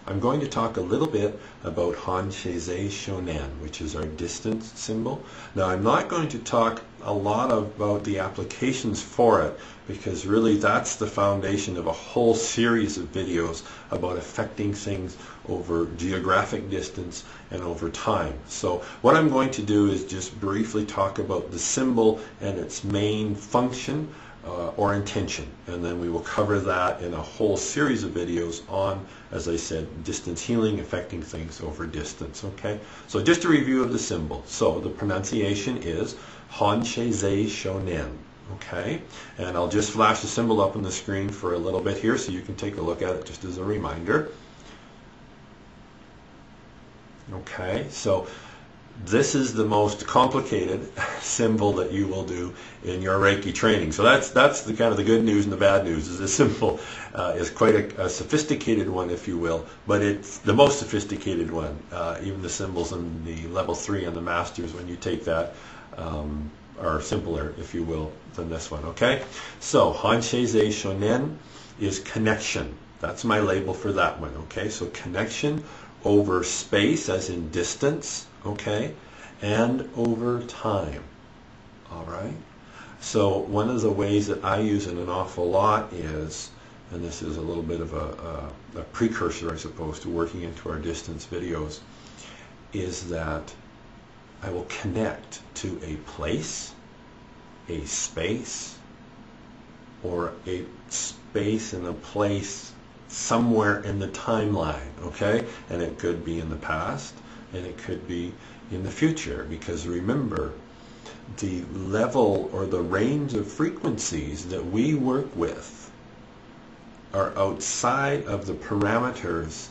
I'm going to talk a little bit about Han-Shizei Shonen, which is our distance symbol. Now, I'm not going to talk a lot about the applications for it, because really that's the foundation of a whole series of videos about affecting things over geographic distance and over time. So what I'm going to do is just briefly talk about the symbol and its main function or intention, and then we will cover that in a whole series of videos on, as I said, distance healing, affecting things over distance. Okay, so just a review of the symbol. So the pronunciation is Han-Shizei Shonen. Okay, and I'll just flash the symbol up on the screen for a little bit here so you can take a look at it just as a reminder. Okay, so this is the most complicated symbol that you will do in your Reiki training. So that's the kind of the good news and the bad news. Is this symbol is quite a sophisticated one, if you will, but it's the most sophisticated one. Even the symbols in the level 3 and the masters, when you take that, are simpler, if you will, than this one. Okay, so Han-Shizei Shonen is connection. That's my label for that one. Okay, so connection over space, as in distance, okay, and over time. All right, so one of the ways that I use it an awful lot is, and this is a little bit of a precursor, I suppose, to working into our distance videos, is that I will connect to a place, a space, or a space and a place somewhere in the timeline, okay? And it could be in the past, and it could be in the future, because remember, the level or the range of frequencies that we work with are outside of the parameters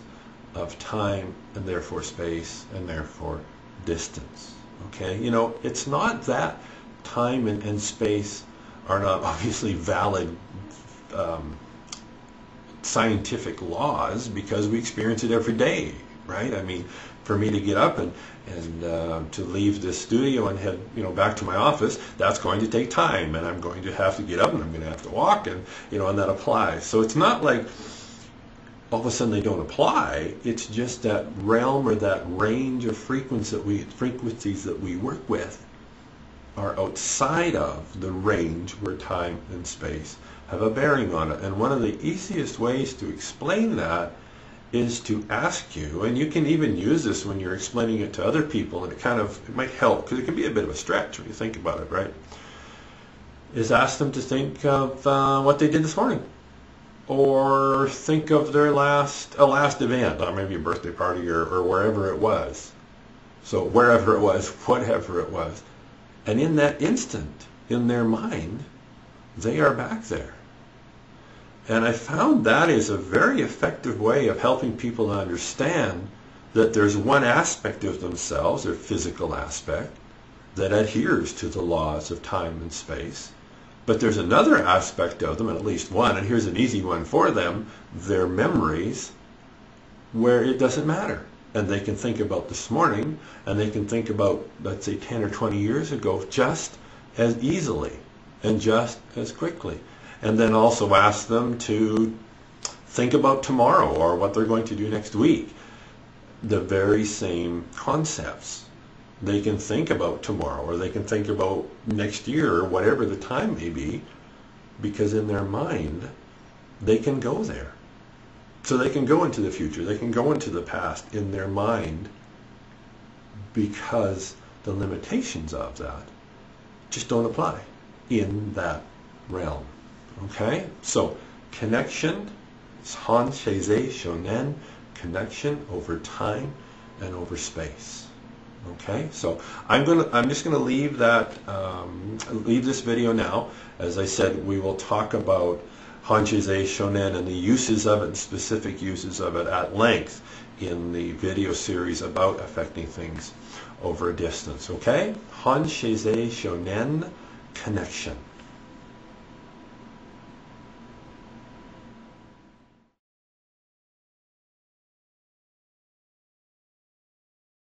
of time and therefore space and therefore distance. Okay, you know, it's not that time and space are not obviously valid scientific laws, because we experience it every day, right? I mean, for me to get up and to leave this studio and head, you know, back to my office, that's going to take time, and I'm going to have to get up and I'm going to have to walk, and you know, and that applies. So it's not like all of a sudden they don't apply. It's just that realm or that range of frequencies that we work with are outside of the range where time and space have a bearing on it. And one of the easiest ways to explain that is to ask you, and you can even use this when you're explaining it to other people, and it might help, because it can be a bit of a stretch when you think about it, right? Is ask them to think of what they did this morning, or think of their last event, or maybe a birthday party, or wherever it was. So wherever it was, whatever it was, and in that instant, in their mind, they are back there. And I found that is a very effective way of helping people to understand that there's one aspect of themselves, their physical aspect, that adheres to the laws of time and space. But there's another aspect of them, at least one, and here's an easy one for them, their memories, where it doesn't matter. And they can think about this morning, and they can think about, let's say, 10 or 20 years ago, just as easily and just as quickly. And then also ask them to think about tomorrow or what they're going to do next week. The very same concepts. They can think about tomorrow, or they can think about next year, or whatever the time may be, because in their mind, they can go there. So they can go into the future, they can go into the past in their mind, because the limitations of that just don't apply in that realm. Okay, so connection is Han-Shizei Shonen, connection over time and over space. Okay, so I'm just gonna leave that leave this video now. As I said, we will talk about Han-Shizei Shonen and the uses of it, and specific uses of it at length in the video series about affecting things over a distance. Okay, Han-Shizei Shonen, connection.